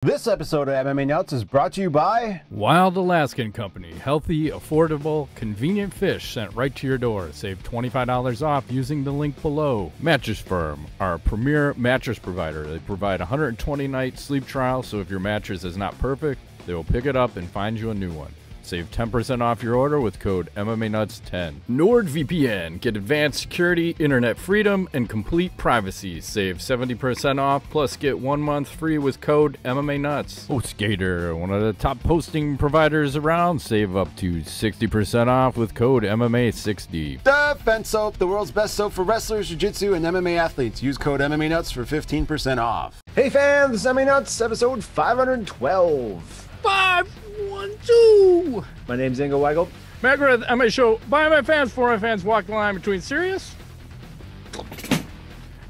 This episode of MMA Nuts is brought to you by Wild Alaskan Company. Healthy, affordable, convenient fish sent right to your door. Save $25 off using the link below. Mattress Firm, our premier mattress provider. They provide a 120-night sleep trial, so if your mattress is not perfect, they will pick it up and find you a new one. Save 10% off your order with code MMANUTS10. NordVPN. Get advanced security, internet freedom, and complete privacy. Save 70% off, plus get 1 month free with code MMANUTS. HostGator, one of the top posting providers around. Save up to 60% off with code MMA60. Defense Soap, the world's best soap for wrestlers, jiu-jitsu, and MMA athletes. Use code MMANUTS for 15% off. Hey fans, this is MMA Nuts, episode 512. 512. My name's Ingo Weigel. McGregor, MMA show by my fans, for my fans, walk the line between serious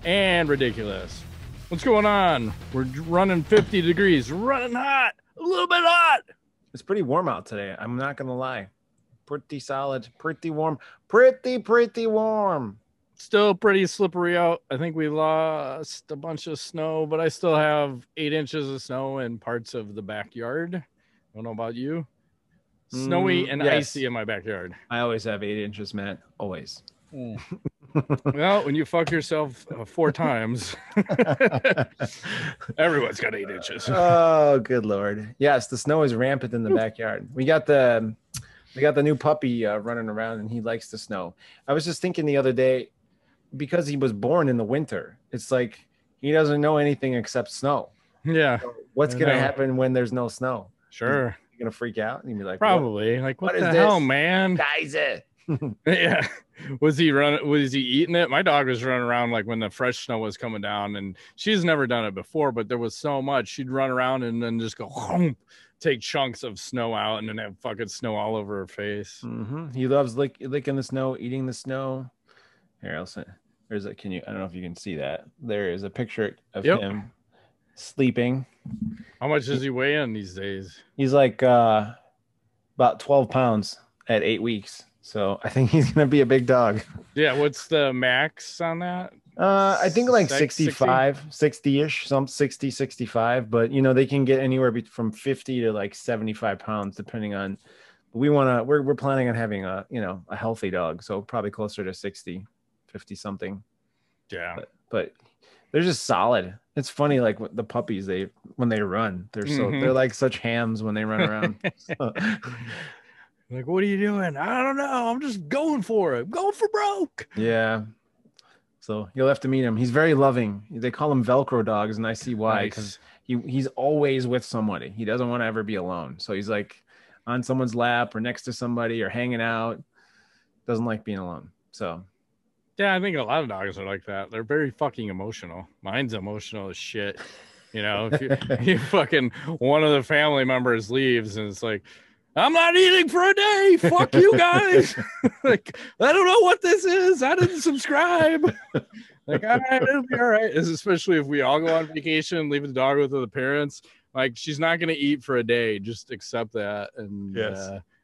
and ridiculous. What's going on? We're running 50 degrees, running hot, a little bit hot. It's pretty warm out today, I'm not gonna lie. Pretty solid, pretty warm, pretty warm. Still pretty slippery out. I think we lost a bunch of snow, but I still have 8 inches of snow in parts of the backyard. I don't know about you. Snowy and icy in my backyard. I always have 8 inches, Matt. Always. Well, when you fuck yourself 4 times, everyone's got 8 inches. Oh, good Lord. Yes, the snow is rampant in the backyard. We got the new puppy running around, and he likes the snow. I was just thinking the other day, because he was born in the winter, it's like he doesn't know anything except snow. Yeah. So what's going to happen when there's no snow? Sure. You're going to freak out and you'd be like, probably. What the hell, man? Guys, yeah. Was he eating it? My dog was running around like when the fresh snow was coming down, and she's never done it before, but there was so much. She'd run around and then just go home, take chunks of snow out, and then have fucking snow all over her face. Mm-hmm. He loves licking the snow, eating the snow. Here, I don't know if you can see that. There is a picture of him sleeping. How much does he weigh in these days? He's like about 12 pounds at 8 weeks. So I think he's going to be a big dog. Yeah. What's the max on that? I think like 65, 60-ish, some 60, 65. But, they can get anywhere from 50 to like 75 pounds, depending on. We're planning on having a healthy dog. So probably closer to 60, 50 something. Yeah. But they're just solid. It's funny, like the puppies, when they run, they're like such hams when they run around. So. Like, what are you doing? I don't know. I'm just going for it. Going for broke. Yeah. So you'll have to meet him. He's very loving. They call him Velcro dogs, and I see why, because he's always with somebody. He doesn't want to ever be alone. So he's like on someone's lap or next to somebody or hanging out. Doesn't like being alone. So. Yeah, I think a lot of dogs are like that. They're very fucking emotional. Mine's emotional as shit. If you fucking one of the family members leaves and it's like, I'm not eating for a day. Fuck you guys. Like, I don't know what this is. I didn't subscribe. Like, all right, it'll be all right. Especially if we all go on vacation, leave the dog with the parents. Like, she's not going to eat for a day. Just accept that. And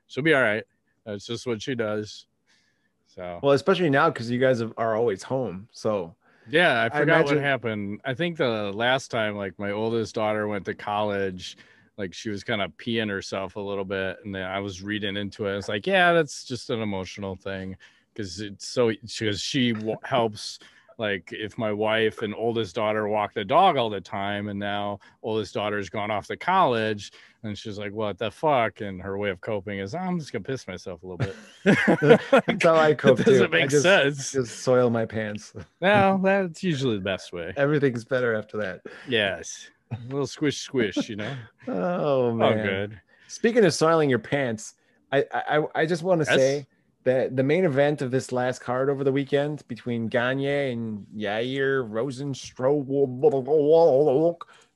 she'll be all right. That's just what she does. So, well, especially now because you guys are always home. So, yeah, I forgot what happened. I think the last time, like, my oldest daughter went to college, like, she was kind of peeing herself a little bit. And then I was reading into it. It's like, yeah, that's just an emotional thing because she helps. Like, if my wife and oldest daughter walk the dog all the time, and now oldest daughter's gone off to college, and she's like, what the fuck? And her way of coping is, I'm just gonna piss myself a little bit. That's how I cope. It doesn't make sense. Just soil my pants. Well, that's usually the best way. Everything's better after that. Yes. A little squish, Oh, man. Oh, good. Speaking of soiling your pants, I just want to say the main event of this last card over the weekend between Gagne and Yair Rozenstruik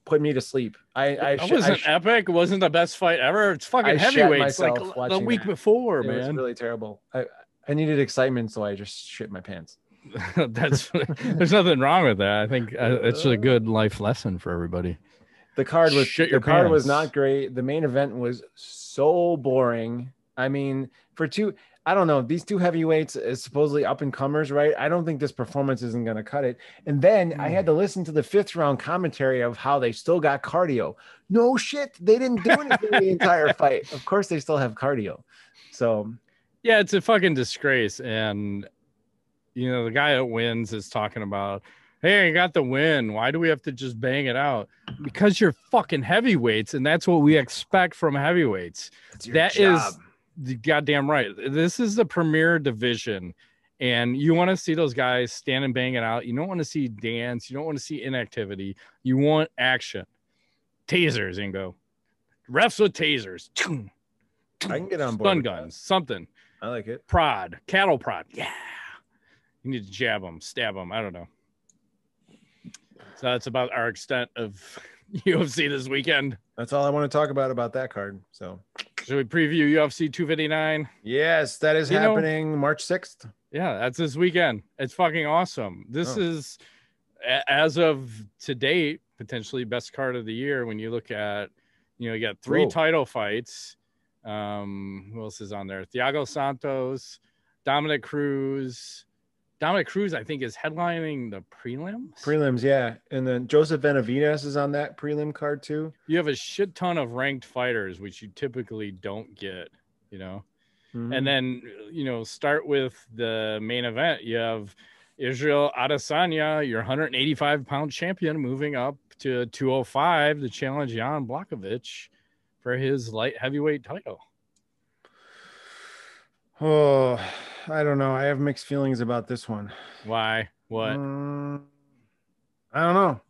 put me to sleep. It wasn't epic. It wasn't the best fight ever. It's fucking heavyweights like the week before, man. It was really terrible. I needed excitement, so I just shit my pants. There's nothing wrong with that. I think it's a good life lesson for everybody. The card was not great. The main event was so boring. I mean, I don't know. These two heavyweights is supposedly up and comers, right? I don't think this performance isn't going to cut it. And then I had to listen to the 5th round commentary of how they still got cardio. No shit. They didn't do anything the entire fight. Of course, they still have cardio. So, yeah, it's a fucking disgrace. And, you know, the guy that wins is talking about, hey, I got the win. Why do we have to just bang it out? Because you're fucking heavyweights, and that's what we expect from heavyweights. That is the goddamn right. This is the premier division, and you want to see those guys stand and bang it out. You don't want to see dance. You don't want to see inactivity. You want action. Tasers, Ingo. Refs with tasers. I can get on board. Stun guns, something. I like it. Prod, cattle prod. Yeah. You need to jab them, stab them. I don't know. So that's about our extent of UFC this weekend. That's all I want to talk about that card. So should we preview UFC 259? Yes, that is happening March 6th. Yeah, that's this weekend. It's fucking awesome. This is, as of to date, potentially best card of the year when you look at, you got 3 title fights. Who else is on there? Thiago Santos, Dominic Cruz. Dominic Cruz, I think, is headlining the prelims. Yeah. And then Joseph Benavidez is on that prelim card too. You have a shit ton of ranked fighters, which you typically don't get, Mm-hmm. And then, start with the main event. You have Israel Adesanya, your 185-pound champion, moving up to 205 to challenge Jan Blachowicz for his light heavyweight title. Oh, I don't know. I have mixed feelings about this one. Why? What? I don't know.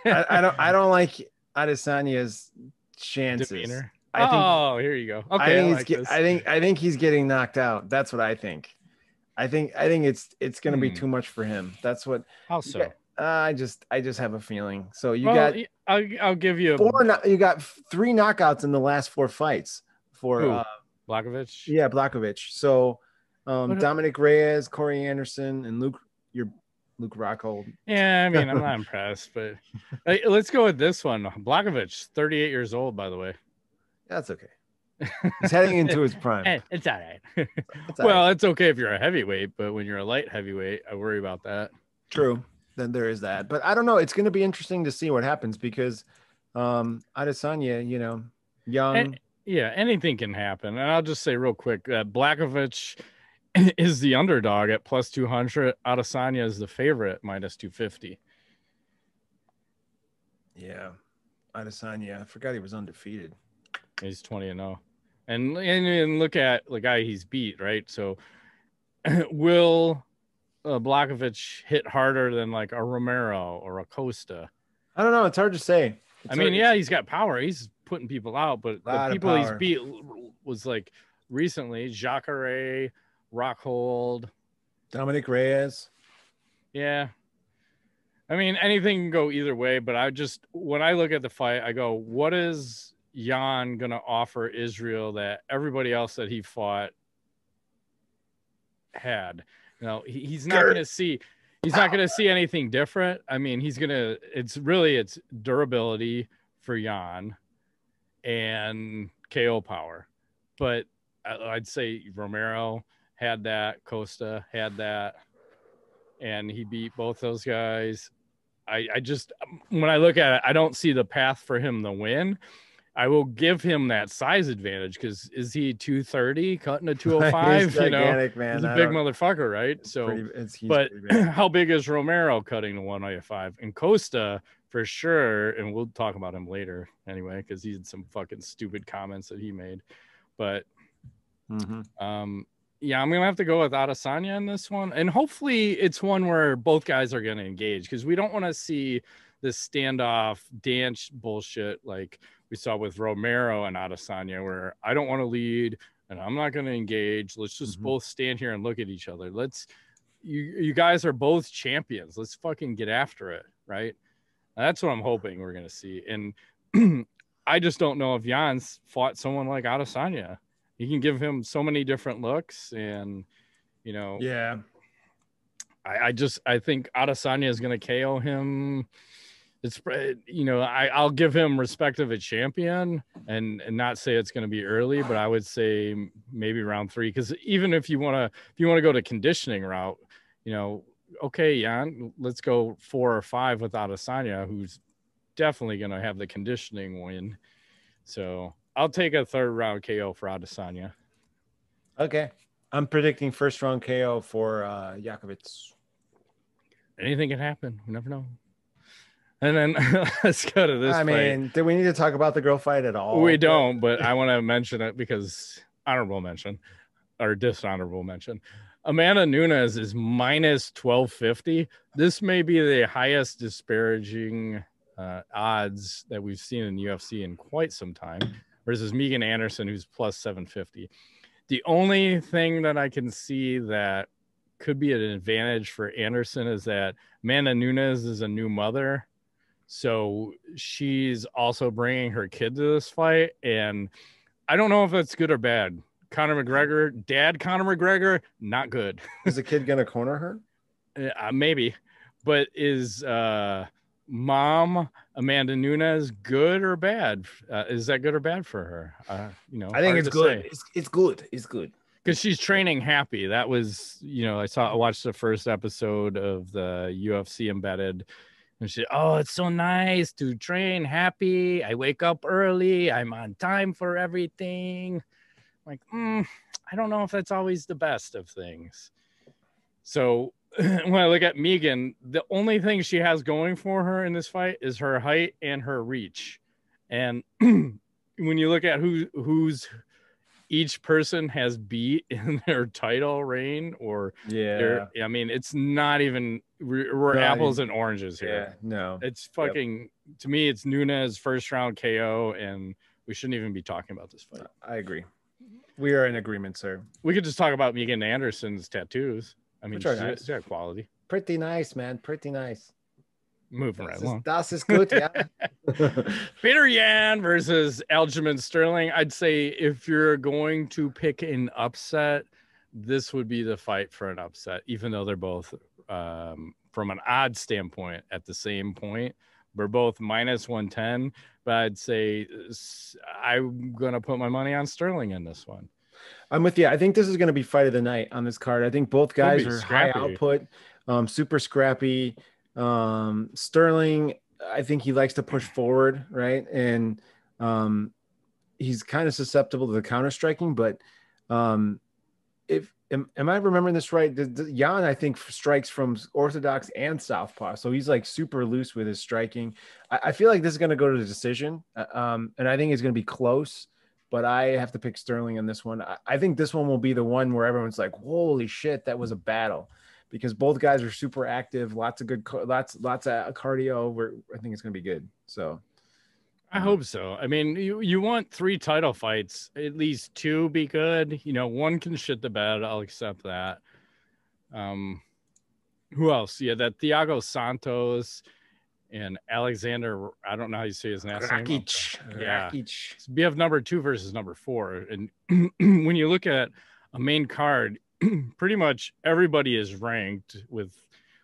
I don't like Adesanya's chances. Demeanor. Here you go. Okay. I think he's getting knocked out. That's what I think. I think it's going to be too much for him. That's what. How so? I just have a feeling. So I'll give you you got 3 knockouts in the last 4 fights for Blachowicz. Yeah, Blachowicz. So Dominic Reyes, Corey Anderson, and Luke Rockhold. Yeah, I mean, I'm not impressed, but let's go with this one. Blachowicz, 38 years old, by the way. That's okay. He's heading into his prime. Hey, it's all right. It's okay if you're a heavyweight, but when you're a light heavyweight, I worry about that. True. Then there is that. But I don't know. It's going to be interesting to see what happens because Adesanya, young. Anything can happen. And I'll just say real quick, Blachowicz is the underdog at plus 200. Adesanya is the favorite minus 250. Yeah. Adesanya, I forgot he was undefeated. He's 20-0. And look at the guy he's beat, right? So will Blachowicz hit harder than like a Romero or a Costa? I don't know. It's hard to say. He's got power. He's putting people out, but the people he's beat was like recently Jacare, Rockhold, Dominic Reyes. Yeah. I mean, anything can go either way, but when I look at the fight, I go, what is Jan going to offer Israel that everybody else that he fought had? He's not going to see anything different. I mean, it's durability for Jan and KO power. But I'd say Romero had that, Costa had that, and he beat both those guys. When I look at it, I don't see the path for him to win. I will give him that size advantage because is he 230 cutting to 205? He's gigantic, man. He's a big motherfucker, right? So, how big is Romero cutting to 195? And Costa for sure, and we'll talk about him later anyway because he had some fucking stupid comments that he made. But I'm gonna have to go with Adesanya in this one, and hopefully it's one where both guys are gonna engage because we don't want to see this standoff dance bullshit like we saw with Romero and Adesanya, where I don't want to lead and I'm not going to engage. Let's just both stand here and look at each other. You guys are both champions. Let's fucking get after it. Right. That's what I'm hoping we're going to see. And I just don't know if Jan's fought someone like Adesanya. He can give him so many different looks and, I think Adesanya is going to KO him it's, you know, I'll give him respect of a champion and not say it's going to be early, but I would say maybe round 3. Because even if you want to go to conditioning route, you know, okay, Jan, let's go 4 or 5 with Adesanya, who's definitely going to have the conditioning win. So I'll take a 3rd round KO for Adesanya. Okay. I'm predicting 1st round KO for Blachowicz. Anything can happen. You never know. And then let's go to this fight. Mean, do we need to talk about the girl fight at all? We don't, but I want to mention it because honorable mention or dishonorable mention. Amanda Nunes is minus 1250. This may be the highest disparaging odds that we've seen in the UFC in quite some time, versus Megan Anderson, who's plus 750. The only thing that I can see that could be an advantage for Anderson is that Amanda Nunes is a new mother. So she's also bringing her kid to this fight. And I don't know if that's good or bad. Conor McGregor, dad Conor McGregor, not good. Is the kid going to corner her? Maybe. But is mom Amanda Nunes good or bad? Is that good or bad for her? You know, I think it's good. It's good. It's good. Because she's training happy. That was, you know, I watched the first episode of the UFC Embedded. And she, oh, it's so nice to train happy. I wake up early. I'm on time for everything. Like, I don't know if that's always the best of things. So when I look at Megan, the only thing she has going for her in this fight is her height and her reach. And when you look at who's each person has beat in their title reign, or I mean, it's not even we're apples and oranges here. Yeah, no, it's fucking to me. It's Nunes 1st round KO, and we shouldn't even be talking about this fight. I agree. We are in agreement, sir. We could just talk about Megan Anderson's tattoos. I mean, she's nice. got quality. Pretty nice, man. Pretty nice. Moving right along. Das ist gut, yeah. Petr Yan versus Aljamain Sterling. I'd say if you're going to pick an upset, this would be the fight for an upset, even though they're both, from an odd standpoint, at the same point. We're both minus 110, but I'd say I'm going to put my money on Sterling in this one. I'm with you. I think this is going to be fight of the night on this card. I think both guys are scrappy. High output, super scrappy. Sterling, I think he likes to push forward, right? And he's kind of susceptible to the counter striking, but am I remembering this right? Jan, I think, strikes from orthodox and southpaw, so he's like super loose with his striking. I feel like this is going to go to the decision, and I think it's going to be close, but I have to pick Sterling in this one. I think this one will be the one where everyone's like, holy shit, that was a battle. Because both guys are super active, lots of cardio. I think it's going to be good. So I hope so. I mean, you want 3 title fights, at least 2 be good. You know, 1 can shit the bed. I'll accept that. Who else? Yeah, that Thiago Santos and Alexander. I don't know how you say his last name. Yeah. So BF number 2 versus number 4. And when you look at a main card, pretty much everybody is ranked,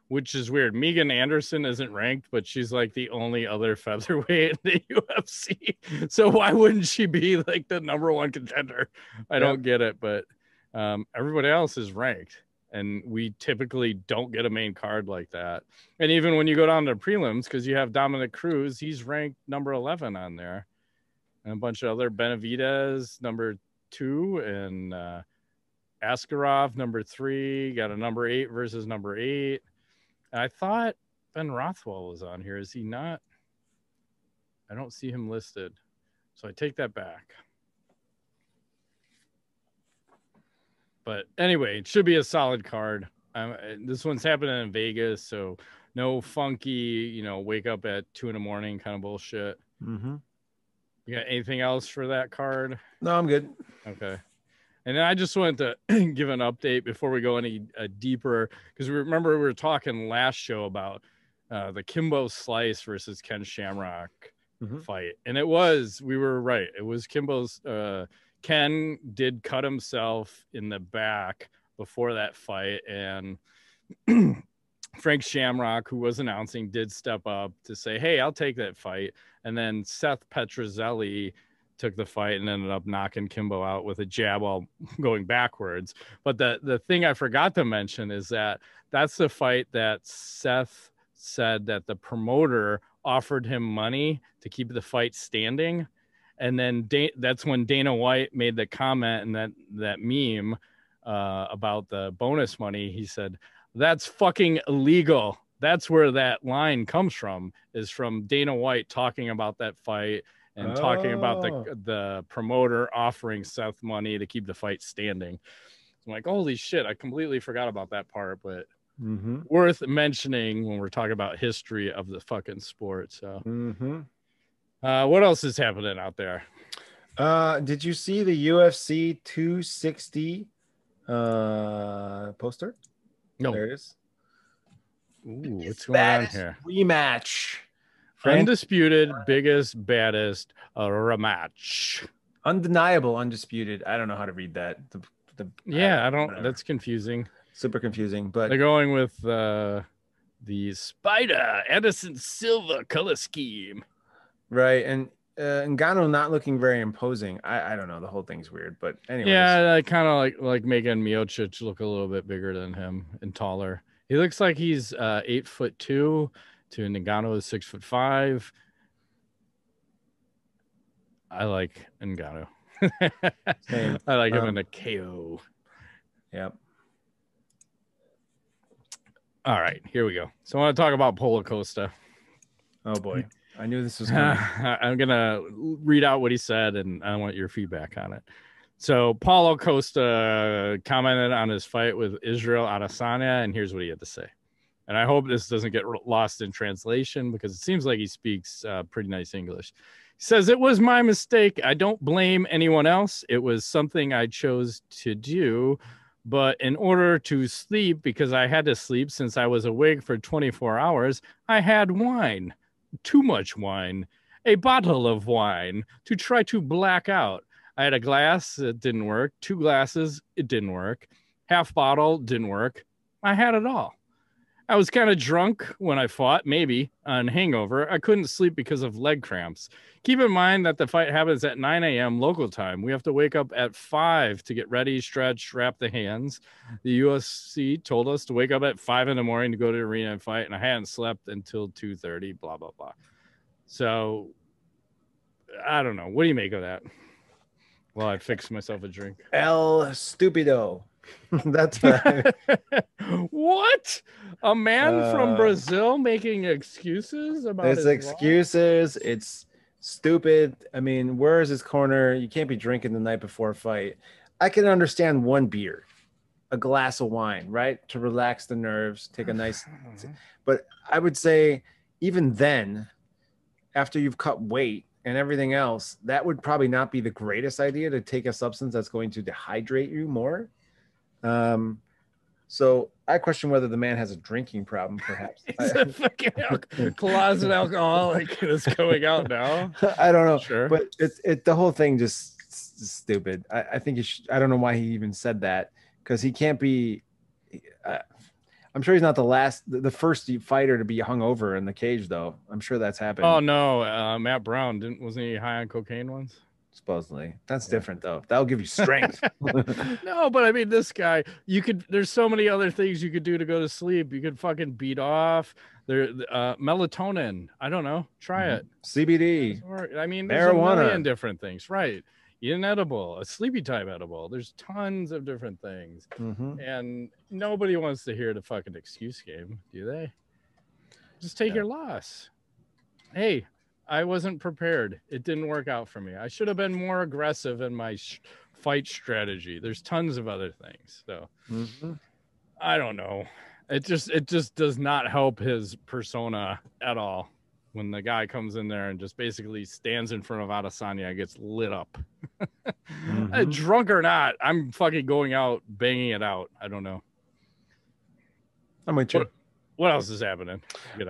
which is weird. Megan Anderson isn't ranked, but she's like the only other featherweight in the UFC. So why wouldn't she be like the number 1 contender? I don't get it, but everybody else is ranked, and we typically don't get a main card like that. And even when you go down to prelims, because you have Dominic Cruz, he's ranked number 11 on there, and a bunch of other Benavidez number 2, and Askarov number 3, got a number 8 versus number 8. And I thought Ben Rothwell was on here. Is he not? I don't see him listed, so I take that back. But anyway, it should be a solid card. This one's happening in Vegas, so no funky, wake up at 2 a.m. kind of bullshit. Mm-hmm. You got anything else for that card? No, I'm good. Okay. And then I just wanted to give an update before we go any deeper, because remember we were talking last show about the Kimbo Slice versus Ken Shamrock fight. And we were right. It was Kimbo's, Ken did cut himself in the back before that fight. And Frank Shamrock, who was announcing, did step up to say, hey, I'll take that fight. And then Seth Petrozelli took the fight and ended up knocking Kimbo out with a jab while going backwards. But the thing I forgot to mention is that that's the fight that Seth said that the promoter offered him money to keep the fight standing. And then that's when Dana White made the comment and that meme about the bonus money. He said, that's fucking illegal. That's where that line comes from, is from Dana White talking about that fight and talking about the promoter offering Seth money to keep the fight standing. I'm like, holy shit, I completely forgot about that part, but worth mentioning when we're talking about history of the fucking sport. So what else is happening out there? Did you see the UFC 260 poster? No. There it is. Ooh, what's going on here? Rematch. Undisputed, biggest, baddest rematch. Undeniable, undisputed. I don't know how to read that. I don't. That's confusing. Super confusing. But they're going with the Spider Anderson Silva color scheme, right? And Ngannou not looking very imposing. I don't know. The whole thing's weird. But anyway, yeah, I kind of like making Miocic look a little bit bigger than him and taller. He looks like he's 8'2" to Ngannou is 6'5". I like Ngannou. I like him in a KO. Yep. All right, here we go. So I want to talk about Paulo Costa. Oh boy, I knew this was coming. I'm gonna read out what he said, and I want your feedback on it. So Paulo Costa commented on his fight with Israel Adesanya, and here's what he had to say. And I hope this doesn't get lost in translation because it seems like he speaks pretty nice English. He says, it was my mistake. I don't blame anyone else. It was something I chose to do. But in order to sleep, because I had to sleep since I was awake for 24 hours, I had wine, too much wine, a bottle of wine to try to black out. I had a glass, it didn't work. 2 glasses, it didn't work. Half bottle, didn't work. I had it all. I was kind of drunk when I fought, maybe, on hangover. I couldn't sleep because of leg cramps. Keep in mind that the fight happens at 9 a.m. local time. We have to wake up at 5 to get ready, stretch, wrap the hands. The UFC told us to wake up at 5 in the morning to go to the arena and fight, and I hadn't slept until 2:30, blah, blah, blah. So, I don't know. What do you make of that? Well, I fixed myself a drink. El Stupido. That's right. What? A man from Brazil making excuses about it's excuses. Life? It's stupid. I mean, where is his corner? You can't be drinking the night before a fight. I can understand one beer, a glass of wine, right? To relax the nerves, take a nice. But I would say even then, after you've cut weight and everything else, that would probably not be the greatest idea to take a substance that's going to dehydrate you more. So I question whether the man has a drinking problem, perhaps. He's a fucking closet alcoholic that's going out now. I don't know. Sure. But the whole thing just stupid. I think I don't know why he even said that, because he can't be, I'm sure he's not the first fighter to be hungover in the cage, though. I'm sure that's happened. Oh no, Matt Brown wasn't he high on cocaine once? Supposedly. That's different though. That'll give you strength. No, but I mean, this guy, there's so many other things you could do to go to sleep. You could fucking beat off melatonin. I don't know. Try it. CBD. I mean, there's marijuana. A million different things, right? Eat an edible, a sleepy time edible. There's tons of different things. And nobody wants to hear the fucking excuse game, do they? Just take your loss. Hey, I wasn't prepared. It didn't work out for me. I should have been more aggressive in my fight strategy. There's tons of other things. So I don't know. It just does not help his persona at all. When the guy comes in there and just basically stands in front of Adesanya and gets lit up. Drunk or not, I'm fucking going out, banging it out. I don't know. I'm with you. What else is happening?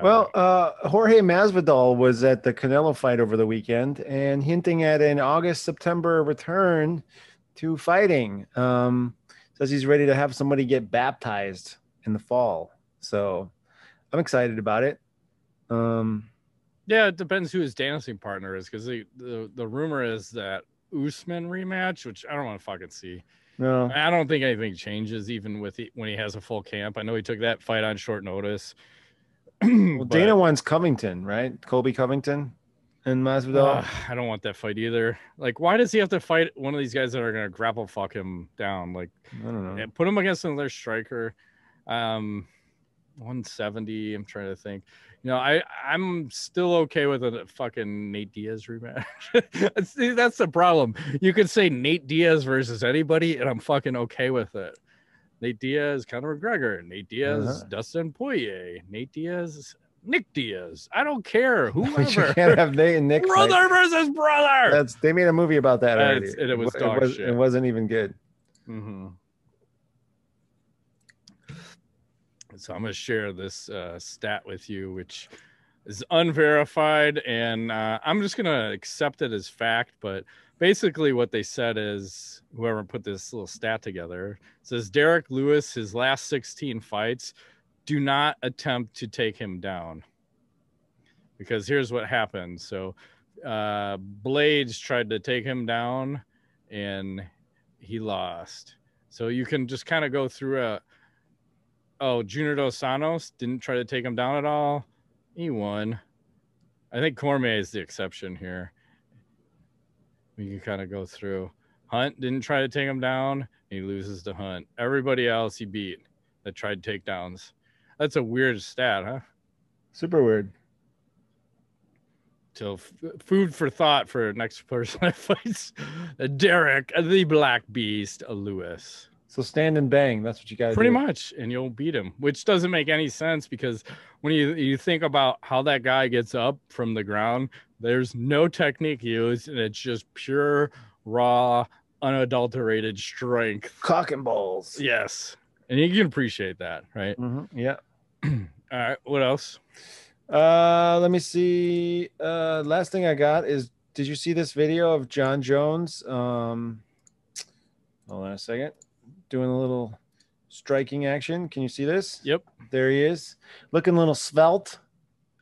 Well, Jorge Masvidal was at the Canelo fight over the weekend and hinting at an August-September return to fighting. Says he's ready to have somebody get baptized in the fall. So I'm excited about it. Yeah, it depends who his dancing partner is, because the rumor is that Usman rematch, which I don't want to fucking see. No, I don't think anything changes even with when he has a full camp. I know he took that fight on short notice. well, Dana wants Covington, right? Colby Covington and Masvidal. I don't want that fight either. Like, why does he have to fight one of these guys that are gonna grapple fuck him down? Like, I don't know. put him against another striker. 170. I'm trying to think. You know, I'm still okay with a fucking Nate Diaz rematch. See, that's the problem. You could say Nate Diaz versus anybody, and I'm fucking okay with it. Nate Diaz, Conor McGregor. Nate Diaz, Dustin Poirier. Nate Diaz, Nick Diaz. I don't care. Whoever. You can't have Nate and Nick brother versus brother. They made a movie about that already. And it was dog shit. It wasn't even good. Mm-hmm. So I'm going to share this stat with you, which is unverified, and I'm just going to accept it as fact. But basically what they said is, whoever put this little stat together, says Derrick Lewis, his last 16 fights, do not attempt to take him down. Because here's what happened. So Blades tried to take him down, and he lost. So you can just kind of go through Junior Dos Santos didn't try to take him down at all. He won. I think Cormier is the exception here. We can kind of go through. Hunt didn't try to take him down. He loses to Hunt. Everybody else he beat that tried takedowns. That's a weird stat, huh? Super weird. So food for thought for next person that fights Derrick, the Black Beast, Lewis. So stand and bang. That's what you got to do. Pretty much. And you'll beat him, which doesn't make any sense, because when you think about how that guy gets up from the ground, there's no technique used, and it's just pure, raw, unadulterated strength. Cock and balls. Yes. And you can appreciate that, right? Mm-hmm. Yeah. All right. What else? Let me see. Last thing I got is, did you see this video of Jon Jones? Hold on a second. Doing a little striking action. Can you see this? Yep. There he is. Looking a little svelte.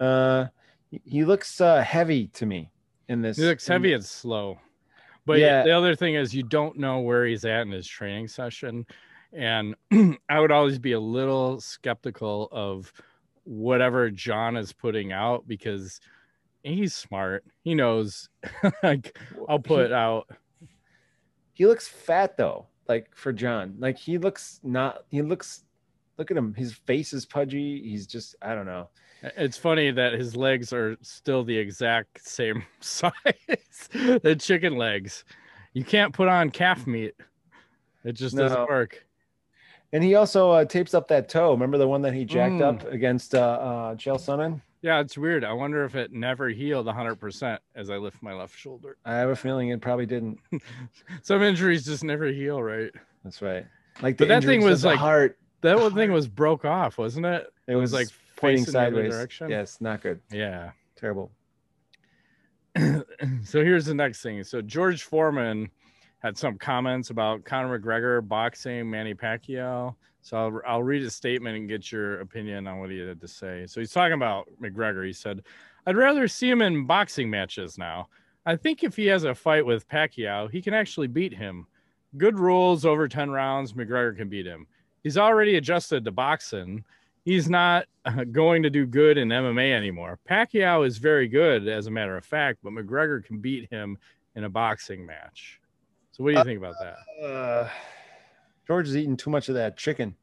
He looks heavy to me in this. He looks heavy and slow. But yeah, the other thing is, you don't know where he's at in his training session. And I would always be a little skeptical of whatever John is putting out, because he's smart. He knows. Like, I'll put out. He looks fat though. Like, for John, like, look at him. His face is pudgy. He's just, I don't know. It's funny that his legs are still the exact same size. The chicken legs. You can't put on calf meat. It just doesn't work. And he also tapes up that toe. Remember the one that he jacked up against Chael Sonnen? Yeah, it's weird. I wonder if it never healed 100% as I lift my left shoulder. I have a feeling it probably didn't. Some injuries just never heal, right? That's right. Like, but that thing was like heart. That one thing was broke off, wasn't it? It was like pointing sideways. Direction. Yes, not good. Yeah, terrible. So here's the next thing. So George Foreman had some comments about Conor McGregor boxing Manny Pacquiao. So I'll read his statement and get your opinion on what he had to say. So he's talking about McGregor. He said, "I'd rather see him in boxing matches now. I think if he has a fight with Pacquiao, he can actually beat him. Good rules, over 10 rounds, McGregor can beat him. He's already adjusted to boxing. He's not going to do good in MMA anymore. Pacquiao is very good, as a matter of fact, but McGregor can beat him in a boxing match." So what do you think about that? George is eating too much of that chicken.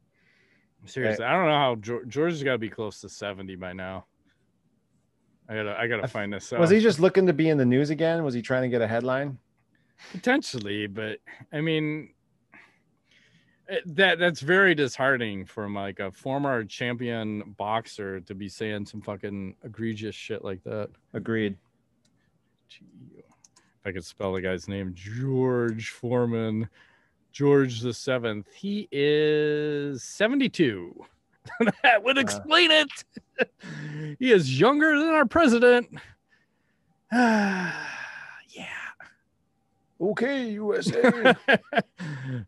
Seriously, I don't know how George has got to be close to 70 by now. I gotta find this out. Was he just looking to be in the news again? Was he trying to get a headline? Potentially, but I mean, that's very disheartening from like a former champion boxer to be saying some fucking egregious shit like that. Agreed. If I could spell the guy's name, George Foreman. George the 7th. He is 72. That would explain it. He is younger than our president. Yeah. Okay, USA.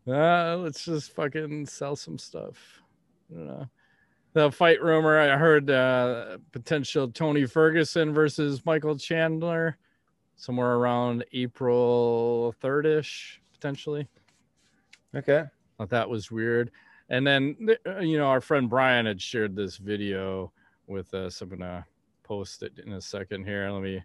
Let's just fucking sell some stuff. I don't know. the fight rumor. I heard potential Tony Ferguson versus Michael Chandler somewhere around April 3rd-ish, potentially. Okay. Thought that was weird. And then, you know, our friend Brian had shared this video with us. I'm going to post it in a second here. Let me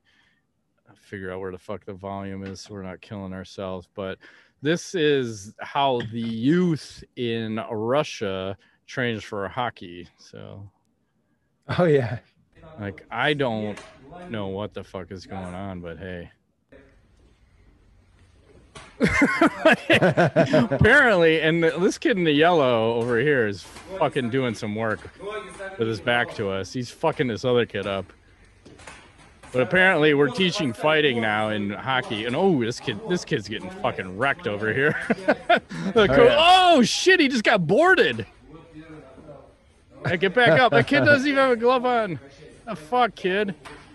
figure out where the fuck the volume is so we're not killing ourselves. But this is how the youth in Russia trains for hockey. So, oh yeah, like, I don't know what the fuck is going on, but hey. Apparently, and this kid in the yellow over here is fucking doing some work with his back to us. He's fucking this other kid up. But apparently we're teaching fighting now in hockey. And oh, this kid's getting fucking wrecked over here. Oh shit, he just got boarded. Hey, get back up. That kid doesn't even have a glove on. The fuck, kid.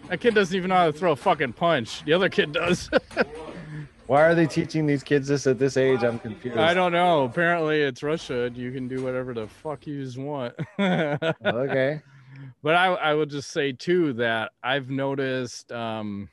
That kid doesn't even know how to throw a fucking punch. The other kid does. Why are they teaching these kids this at this age? I'm confused. I don't know. Apparently it's Russia. You can do whatever the fuck you want. Okay. But I would just say, too, that I've noticed in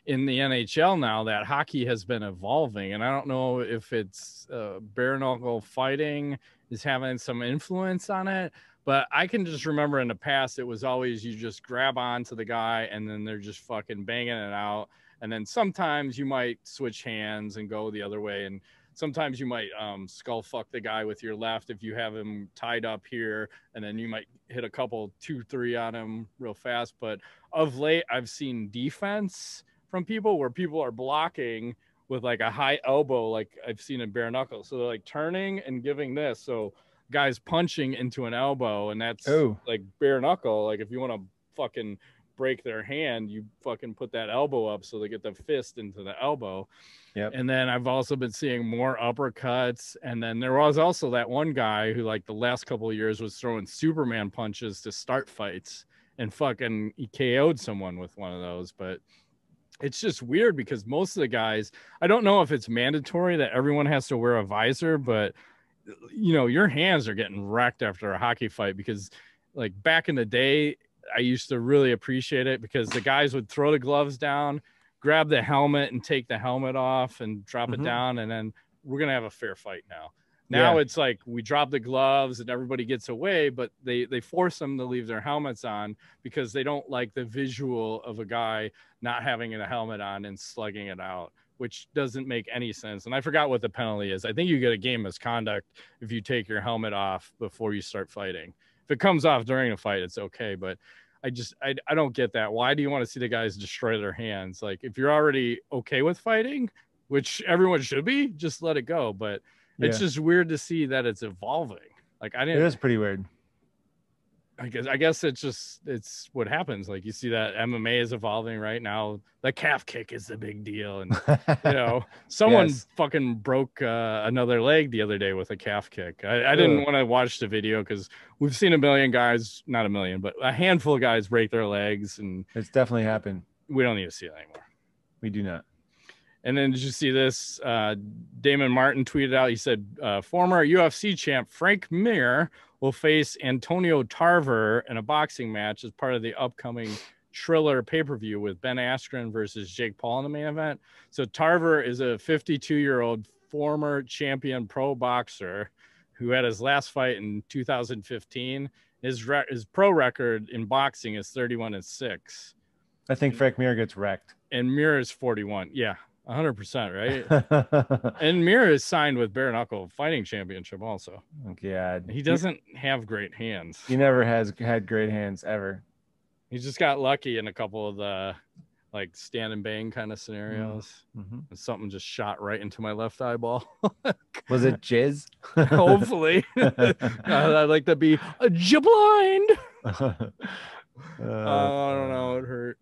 the NHL now that hockey has been evolving. And I don't know if it's bare knuckle fighting is having some influence on it. But I can just remember in the past, it was always you just grab onto the guy and then they're just fucking banging it out. And then sometimes you might switch hands and go the other way. And sometimes you might skull fuck the guy with your left if you have him tied up here. And then you might hit a couple 2-3 on him real fast. But of late, I've seen defense from people where people are blocking with like a high elbow, like I've seen in bare knuckles. So they're like turning and giving this. So guys punching into an elbow, and that's like bare knuckle. Like if you want to fucking break their hand, you fucking put that elbow up so they get the fist into the elbow. Yep. And then I've also been seeing more uppercuts. And then there was also that one guy who like the last couple of years was throwing Superman punches to start fights, and fucking he KO'd someone with one of those. But it's just weird because most of the guys, I don't know if it's mandatory that everyone has to wear a visor, but you know, your hands are getting wrecked after a hockey fight because like back in the day, I used to really appreciate it because the guys would throw the gloves down, grab the helmet and take the helmet off and drop it down. And then we're going to have a fair fight now. Now it's like we drop the gloves and everybody gets away, but they force them to leave their helmets on because they don't like the visual of a guy not having a helmet on and slugging it out, which doesn't make any sense. And I forgot what the penalty is. I think you get a game misconduct if you take your helmet off before you start fighting. If it comes off during a fight, it's okay. But I don't get that. Why do you want to see the guys destroy their hands? Like if you're already okay with fighting, which everyone should be, just let it go. But it's just weird to see that it's evolving. Like it is pretty weird. I guess it's what happens. Like you see that MMA is evolving right now. The calf kick is the big deal. And, you know, someone fucking broke another leg the other day with a calf kick. I didn't want to watch the video because we've seen a million guys, not a million, but a handful of guys break their legs. And it's definitely happened. We don't need to see it anymore. We do not. And then did you see this? Damon Martin tweeted out, he said, former UFC champ Frank Mir will face Antonio Tarver in a boxing match as part of the upcoming Triller pay-per-view with Ben Askren versus Jake Paul in the main event. So Tarver is a 52-year-old former champion pro boxer who had his last fight in 2015. His pro record in boxing is 31-6. I think Frank Mir gets wrecked. And Mir is 41. Yeah. 100%, right? And Mir is signed with Bare Knuckle Fighting Championship also. Oh, God. He doesn't have great hands. He never has had great hands ever. He just got lucky in a couple of the like stand and bang kind of scenarios. And something just shot right into my left eyeball. Was it jizz? Hopefully. I'd like to be blind. I don't know. It hurt.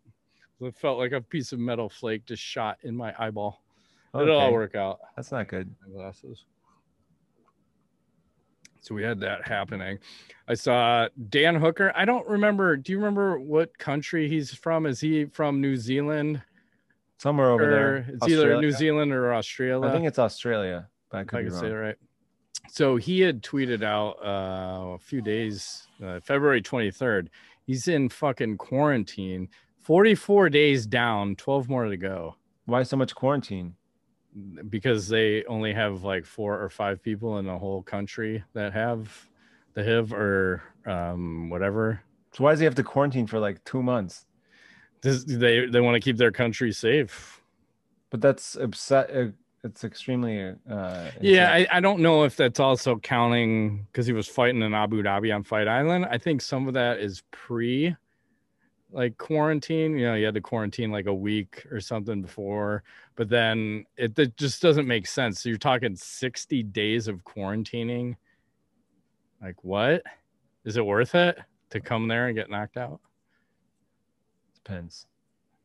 It felt like a piece of metal flake just shot in my eyeball. Okay. It'll all work out. That's not good. My glasses. So we had that happening. I saw Dan Hooker. I don't remember. Do you remember what country he's from? Is he from New Zealand? Somewhere over there. It's Australia. Either New Zealand or Australia. I think it's Australia. But I could say it right. So he had tweeted out a few days, February 23rd. He's in fucking quarantine, 44 days down, 12 more to go. Why so much quarantine? Because they only have like 4 or 5 people in the whole country that have the HIV or whatever. So why does he have to quarantine for like 2 months? They want to keep their country safe. But that's upset. It's extremely. Yeah, I don't know if that's also counting because he was fighting in Abu Dhabi on Fight Island. I think some of that is pre, like quarantine. You know, you had to quarantine like a week or something before, but then it just doesn't make sense. So you're talking 60 days of quarantining. Like, what? Is it worth it to come there and get knocked out? Depends.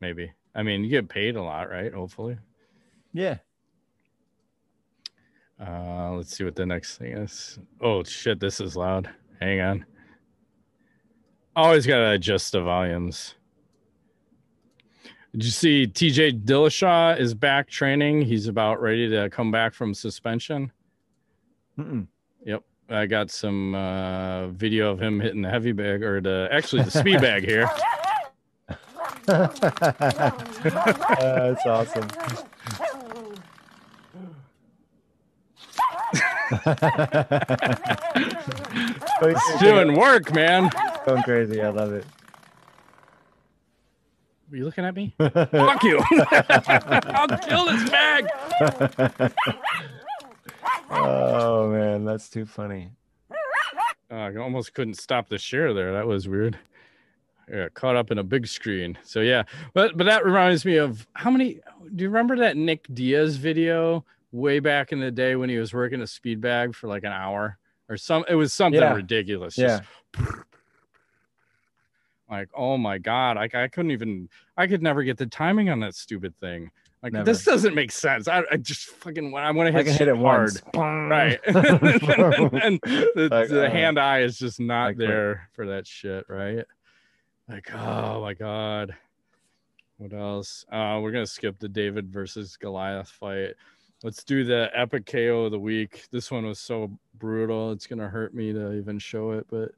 Maybe. I mean, you get paid a lot, right? Hopefully. Yeah. Let's see what the next thing is. Oh, shit, this is loud. Hang on. Always got to adjust the volumes. Did you see TJ Dillashaw is back training? He's about ready to come back from suspension. Yep. I got some video of him hitting the heavy bag, or actually the speed bag here. That's awesome. It's doing work, man. Going crazy. I love it. Are you looking at me? Fuck you. I'll kill this bag. Oh, man. That's too funny. I almost couldn't stop the share there. That was weird. I got caught up in a big screen. So, yeah. But that reminds me of how many... Do you remember that Nick Diaz video way back in the day when he was working a speed bag for like an hour? Or it was something ridiculous. Yeah. Just like, oh my God. I could never get the timing on that stupid thing. Like, this doesn't make sense. I just fucking, I want to hit it hard. once. Right. And the hand-eye is just not there for that shit, right? Like, oh my God. What else? We're going to skip the David versus Goliath fight. Let's do the epic KO of the week. This one was so brutal. It's going to hurt me to even show it, but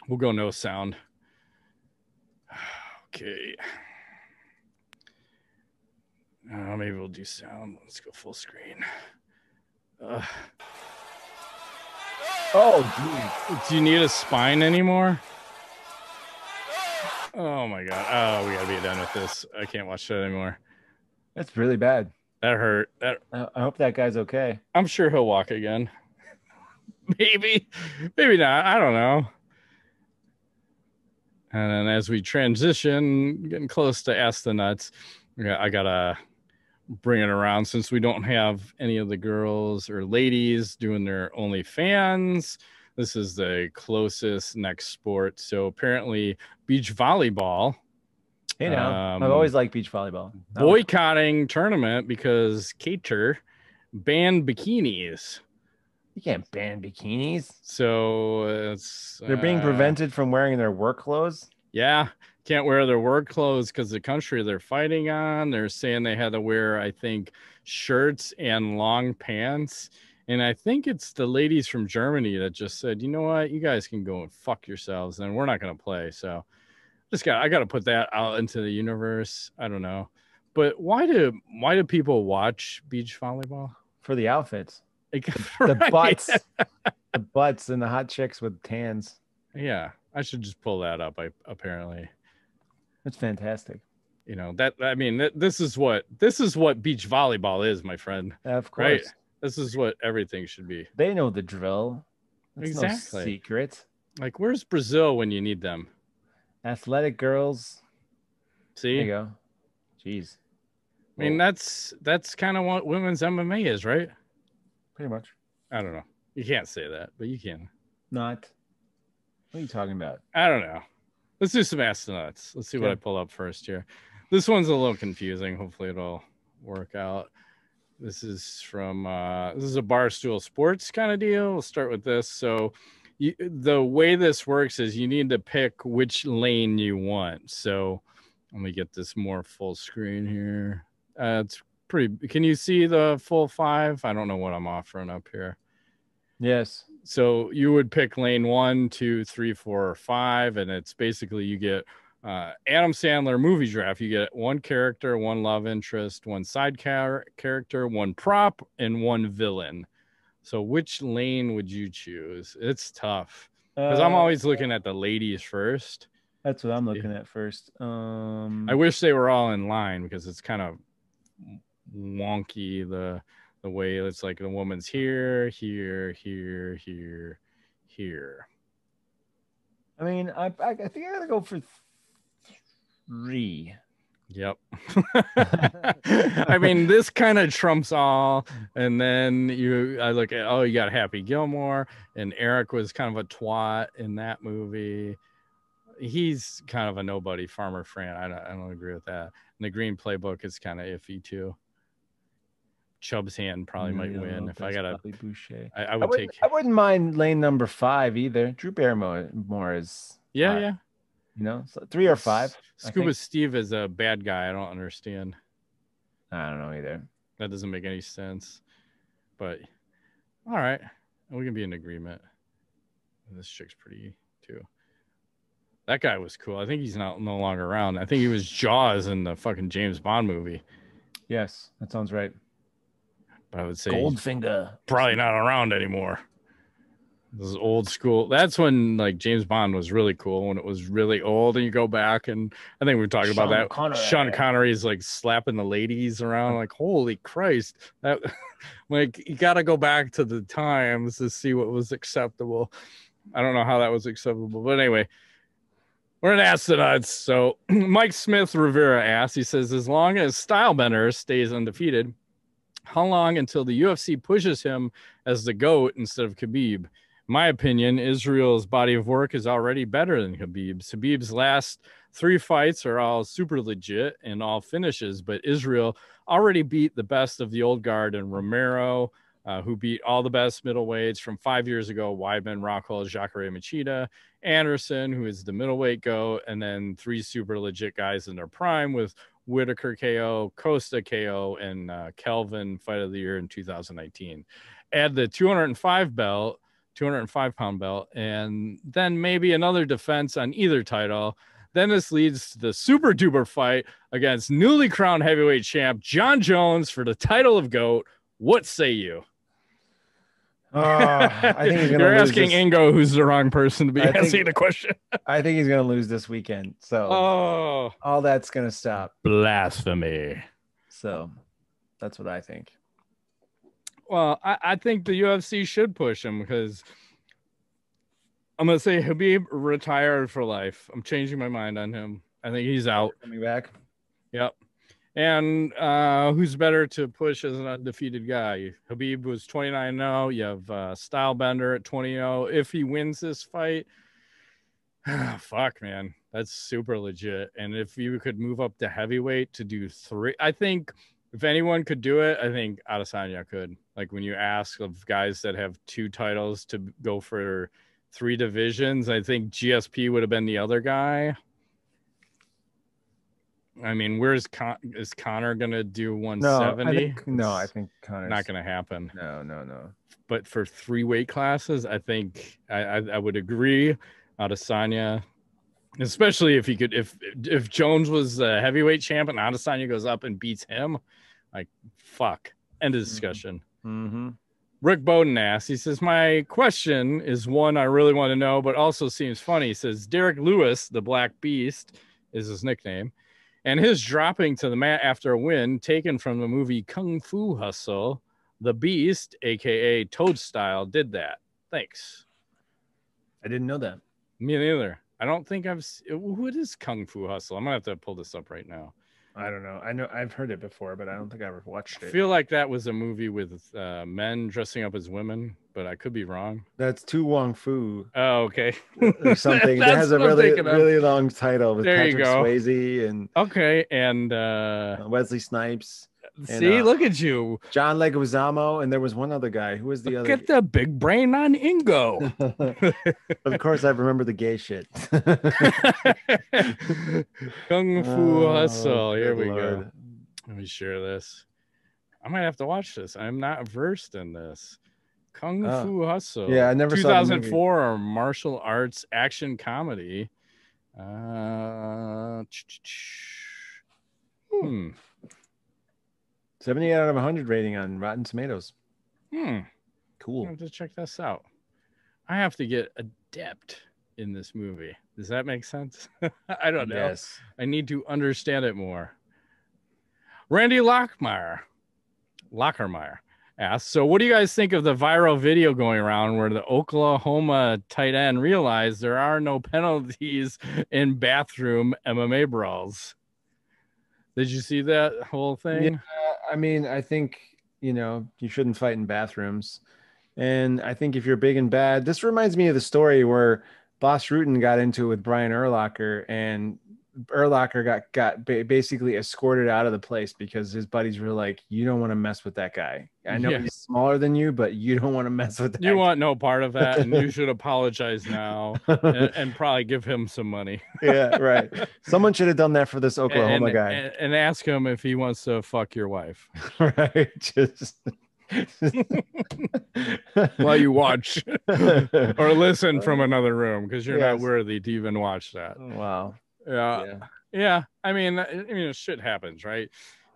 we'll go no sound. Okay. Maybe we'll do sound. Let's go full screen. Oh, geez. Do you need a spine anymore? Oh, my God. Oh, we got to be done with this. I can't watch that anymore. That's really bad. That hurt. I hope that guy's okay. I'm sure he'll walk again. Maybe not. I don't know. And then as we transition, getting close to Ask the Nuts, I got to bring it around since we don't have any of the girls or ladies doing their OnlyFans. This is the closest next sport. So apparently beach volleyball. Hey, now I've always liked beach volleyball. Boycotting tournament because Qatar banned bikinis. You can't ban bikinis. So they're being prevented from wearing their work clothes. Yeah, can't wear their work clothes because the country they're fighting on. They're saying they had to wear, I think, shirts and long pants. And I think it's the ladies from Germany that just said, you know what, you guys can go and fuck yourselves, and we're not going to play. So I got to put that out into the universe. I don't know. But why do people watch beach volleyball? For the outfits. Right. The butts and the hot chicks with tans. Yeah, I should just pull that up. Apparently, that's fantastic. You know this is what beach volleyball is, my friend. Of course, right? This is what everything should be. They know the drill. That's exactly. No secret. Like, where's Brazil when you need them? Athletic girls. See, there you go. Jeez. I mean, that's kind of what women's MMA is, right? Pretty much. I don't know. You can't say that, but you can. Not. What are you talking about? I don't know. Let's do some Ask the Nuts. Let's see what I pull up first here. This one's a little confusing. Hopefully it'll work out. This is from this is a Barstool Sports kind of deal. We'll start with this. So the way this works is you need to pick which lane you want. So let me get this more full screen here. It's pretty. Can you see the full 5? I don't know what I'm offering up here. Yes. So you would pick lane 1, 2, 3, 4, or 5, and it's basically you get Adam Sandler movie draft. You get 1 character, 1 love interest, 1 side character, 1 prop, and 1 villain. So which lane would you choose? It's tough because I'm always looking at the ladies first. That's what I'm looking at first. I wish they were all in line because it's kind of wonky the way it's like the woman's here. I mean, I think I gotta go for 3. Yep. I mean, this kind of trumps all. And then I look at, you got Happy Gilmore, and Eric was kind of a twat in that movie. He's kind of a nobody, Farmer Fran. I don't agree with that. And the Green Playbook is kind of iffy too. Chubb's hand probably might win. If I gotta, I would take. I wouldn't mind lane number 5 either. Drew Barrymore is. Yeah. You know, so 3 or 5. Scuba Steve is a bad guy. I don't understand. I don't know either. That doesn't make any sense. But all right, we can be in agreement. This chick's pretty too. That guy was cool. I think he's no longer around. I think he was Jaws in the fucking James Bond movie. Yes, that sounds right. But I would say Goldfinger probably not around anymore. This is old school. That's when like James Bond was really cool, when it was really old. And you go back, and I think we were talking about that. Sean Connery's like slapping the ladies around, like holy Christ! That like you got to go back to the times to see what was acceptable. I don't know how that was acceptable, but anyway, we're in Ask the Nuts. So Mike Smith Rivera asks, he says, as long as Stylebender stays undefeated, how long until the UFC pushes him as the GOAT instead of Khabib? In my opinion, Israel's body of work is already better than Khabib's. Khabib's last 3 fights are all super legit and all finishes, but Israel already beat the best of the old guard and Romero, who beat all the best middleweights from 5 years ago, Weidman, Rockhold, Jacare Machida, Anderson, who is the middleweight GOAT, and then 3 super legit guys in their prime with Whitaker KO, Costa KO, and Kelvin Fight of the Year in 2019. Add the 205-pound belt, and then maybe another defense on either title. Then this leads to the super duper fight against newly crowned heavyweight champ Jon Jones for the title of GOAT. What say you? I think he's gonna You're lose asking Ingo, who's the wrong person to be asking the question. I think he's going to lose this weekend. So all that's going to stop. Blasphemy. So that's what I think. Well, I think the UFC should push him because I'm going to say Khabib retired for life. I'm changing my mind on him. I think he's out. Coming back. Yep. And who's better to push as an undefeated guy? Khabib was 29-0. You have Stylebender at 20-0. If he wins this fight, fuck, man, that's super legit. And if you could move up to heavyweight to do 3, I think if anyone could do it, I think Adesanya could. Like when you ask of guys that have 2 titles to go for 3 divisions, I think GSP would have been the other guy. I mean, is Conor gonna do 170? I think Conor's not gonna happen. No. But for 3 weight classes, I think I would agree. Adesanya, especially if he could, if Jones was the heavyweight champ and Adesanya goes up and beats him, like fuck. End of discussion. Mm-hmm. Rick Bowden asks, he says, my question is one I really want to know, but also seems funny. He says, Derrick Lewis, the Black Beast, is his nickname. And his dropping to the mat after a win taken from the movie Kung Fu Hustle, the Beast, a.k.a. Toadstyle, did that. Thanks. I didn't know that. Me neither. I don't think what is Kung Fu Hustle? I'm going to have to pull this up right now. I don't know. I know I've heard it before, but I don't think I ever watched it. I feel like that was a movie with men dressing up as women, but I could be wrong. That's Tu Wong Fu. Oh, okay. Or something. That has a really long title with there Patrick Swayze and Wesley Snipes. See, look at you. John Leguizamo, and there was one other guy. Who was the other? Get the big brain on Ingo. Of course, I remember the gay shit. Kung Fu Hustle. Here we go. Let me share this. I might have to watch this. I'm not versed in this. Kung Fu Hustle. Yeah, I never saw the movie. 2004 or martial arts action comedy. 78 out of 100 rating on Rotten Tomatoes. Cool. I have to check this out. I have to get adept in this movie. Does that make sense? I don't know. Yes. I need to understand it more. Randy Lockermeyer asks, so what do you guys think of the viral video going around where the Oklahoma tight end realized there are no penalties in bathroom MMA brawls? Did you see that whole thing? Yeah, I mean, I think, you shouldn't fight in bathrooms. And I think if you're big and bad, this reminds me of the story where Boss Rutan got into it with Brian Urlacher, and Urlacher got basically escorted out of the place because his buddies were like, you don't want to mess with that guy. I know he's smaller than you, but you don't want to mess with that guy. You want no part of that, and you should apologize now and probably give him some money. Yeah, right. Someone should have done that for this Oklahoma guy. And ask him if he wants to fuck your wife. Right. Just... while you watch or listen from another room, because you're not worthy to even watch that. Wow. Yeah. I mean, shit happens, right?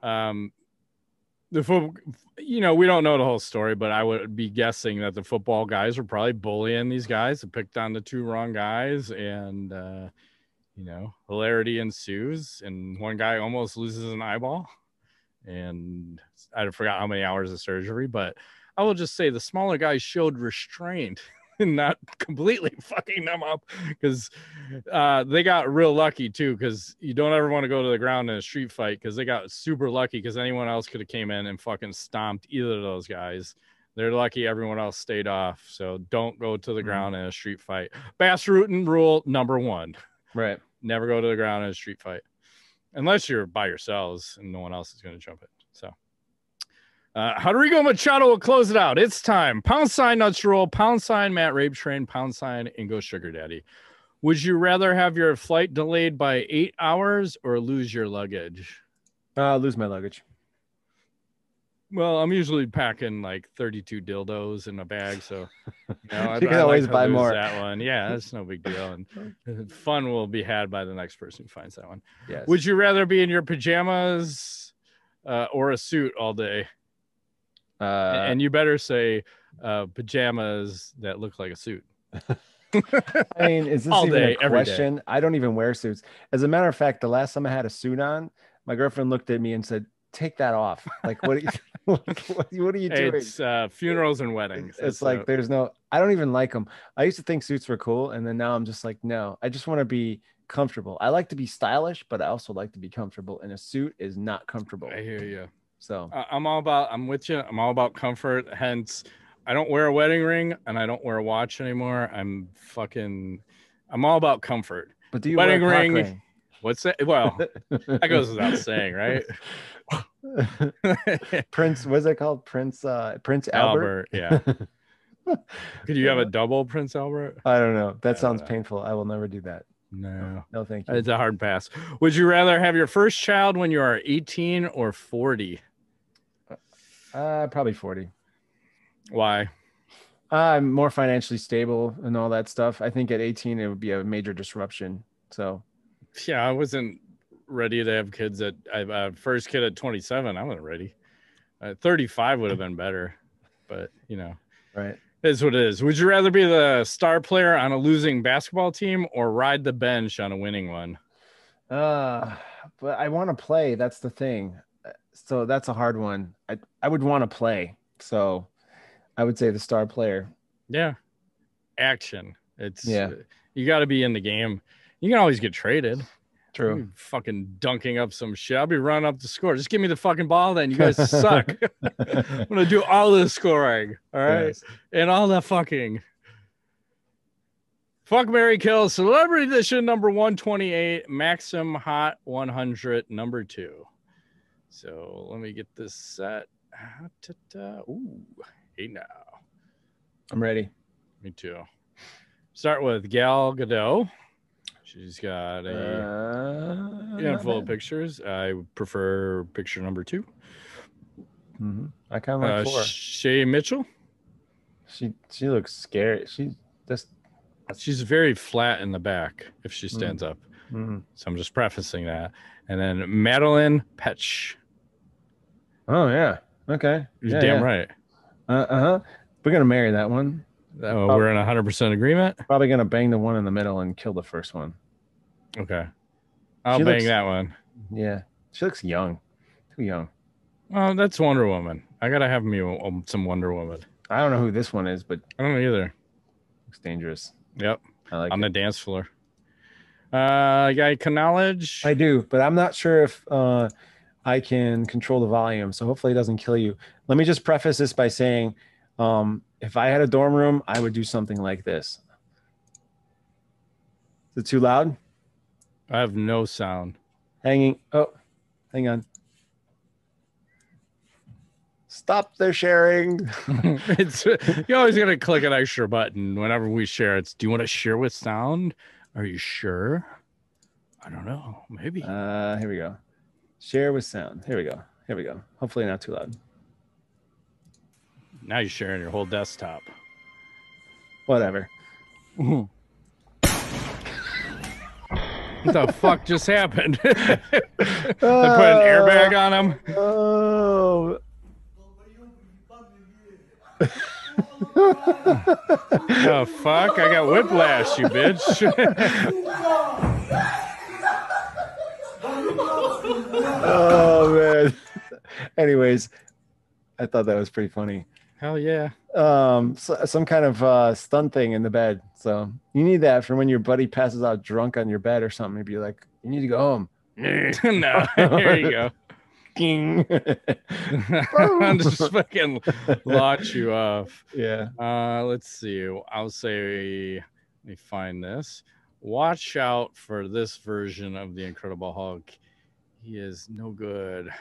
We don't know the whole story, but I would be guessing that the football guys were probably bullying these guys and picked on the two wrong guys, and hilarity ensues, and one guy almost loses an eyeball, and I forgot how many hours of surgery, but I will just say the smaller guys showed restraint and not completely fucking them up, because they got real lucky too, because you don't ever want to go to the ground in a street fight, because they got super lucky, because anyone else could have came in and fucking stomped either of those guys. They're lucky everyone else stayed off, so don't go to the ground in a street fight. Bass Rutan rule number 1. Right. Never go to the ground in a street fight. Unless you're by yourselves and no one else is going to jump it. So, Rodrigo Machado will close it out. It's time. # Nuts Roll, # Matt Rape Train, # Ingo Sugar Daddy. Would you rather have your flight delayed by 8 hours or lose your luggage? Lose my luggage. Well, I'm usually packing like 32 dildos in a bag, so you can always buy more. That one, yeah, that's no big deal, and fun will be had by the next person who finds that one. Yes. Would you rather be in your pajamas or a suit all day? And you better say pajamas that look like a suit. I mean, is this even a question? I don't even wear suits. As a matter of fact, the last time I had a suit on, my girlfriend looked at me and said, "Take that off." Like, what are you, what are you doing? It's funerals and weddings. It's like there's no. I don't even like them. I used to think suits were cool, and then now I'm just like, no. I just want to be comfortable. I like to be stylish, but I also like to be comfortable. And a suit is not comfortable. I hear you. So I'm with you. I'm all about comfort. Hence, I don't wear a wedding ring and I don't wear a watch anymore. I'm all about comfort. But do you wedding wear a ring? ring? What's that? Well, that goes without saying, right? Prince, what's it called? Prince Albert? Yeah. Could you have a double Prince Albert? I don't know. That sounds painful. I will never do that. No, thank you. It's a hard pass. Would you rather have your first child when you are 18 or 40? Probably 40. Why? I'm more financially stable and all that stuff. I think at 18 it would be a major disruption. So yeah, I wasn't ready to have kids at first kid at 27. I wasn't ready. 35 would have been better, but right. It is what it is. Would you rather be the star player on a losing basketball team or ride the bench on a winning one? But I want to play. That's the thing. So that's a hard one. I would want to play. So I would say the star player. Yeah. Action. You got to be in the game. You can always get traded. True. Fucking dunking up some shit. I'll be running up the score. Just give me the fucking ball then. You guys suck. I'm going to do all the scoring. All right. Yes. And all the fucking. Fuck, Marry, Kill. Celebrity Edition number 128. Maxim Hot 100 number 2. So let me get this set. Ooh. Hey now. I'm ready. Me too. Start with Gal Gadot. She's got a handful of pictures. I prefer picture number 2. I kind of like 4. Shay Mitchell. She looks scary. She's very flat in the back if she stands up. So I'm just prefacing that. And then Madeline Petch. Oh yeah. Okay. You're damn right. We're gonna marry that one. We're in 100% agreement. Probably gonna bang the one in the middle and kill the first one. Okay. I'll bang that one. Yeah. She looks young. Too young. Oh, that's Wonder Woman. I gotta have me some Wonder Woman. I don't know who this one is, but I don't know either. Looks dangerous. Yep. I like on the dance floor. I can knowledge. I do, but I'm not sure if I can control the volume, so hopefully it doesn't kill you. Let me just preface this by saying, if I had a dorm room, I would do something like this. Is it too loud? I have no sound. Hang on. Stop the sharing. You always gotta click an extra button whenever we share. It's, do you want to share with sound? Are you sure? I don't know. Maybe. Here we go. Share with sound. Here we go. Hopefully not too loud. Now you're sharing your whole desktop. Whatever. What the fuck just happened? They put an airbag on him. Oh. Oh fuck! I got whiplash, you bitch. Oh man. Anyways, I thought that was pretty funny. Hell yeah. Some kind of stunt thing in the bed. So you need that for when your buddy passes out drunk on your bed or something. Maybe you're like, you need to go home. No, here you go. I'll just fucking launch you off. Yeah. Let's see. I'll say, let me find this. Watch out for this version of the Incredible Hulk. He is no good.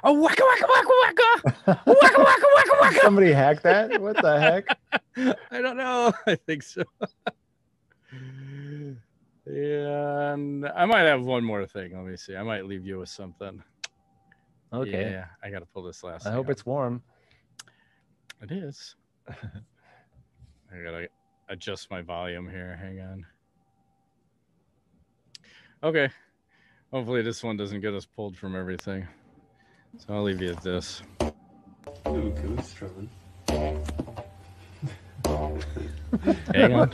Oh, waka waka waka waka, waka waka waka waka. Somebody hacked that? What the heck? I don't know. I think so. And I might have one more thing. Let me see. I might leave you with something. Okay. Yeah, I got to pull this last. I hope it's warm. It is. I got to adjust my volume here. Hang on. Okay. Hopefully this one doesn't get us pulled from everything. So I'll leave you at this. Ooh, goose struggling. Hang on.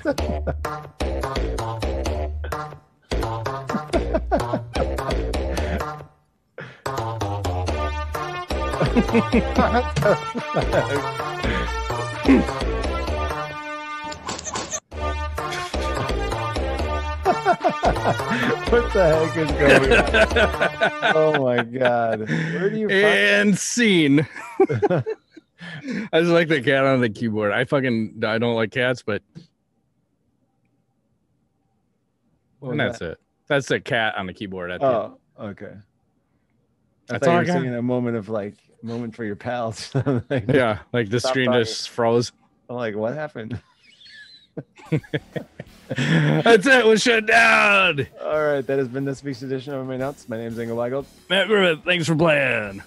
What the heck is going on? Oh my god. Where do you and scene. I just like the cat on the keyboard. I don't like cats, but and that's it. That's the cat on the keyboard at the end. Okay. That's all I got. Singing a moment for your pals. Like, yeah, like the screen just froze. I'm like, what happened? That's it. We'll shut down. All right, that has been this week's edition of MMANUTS. My name is Ingo Weigelt. Matt Griffith, thanks for playing.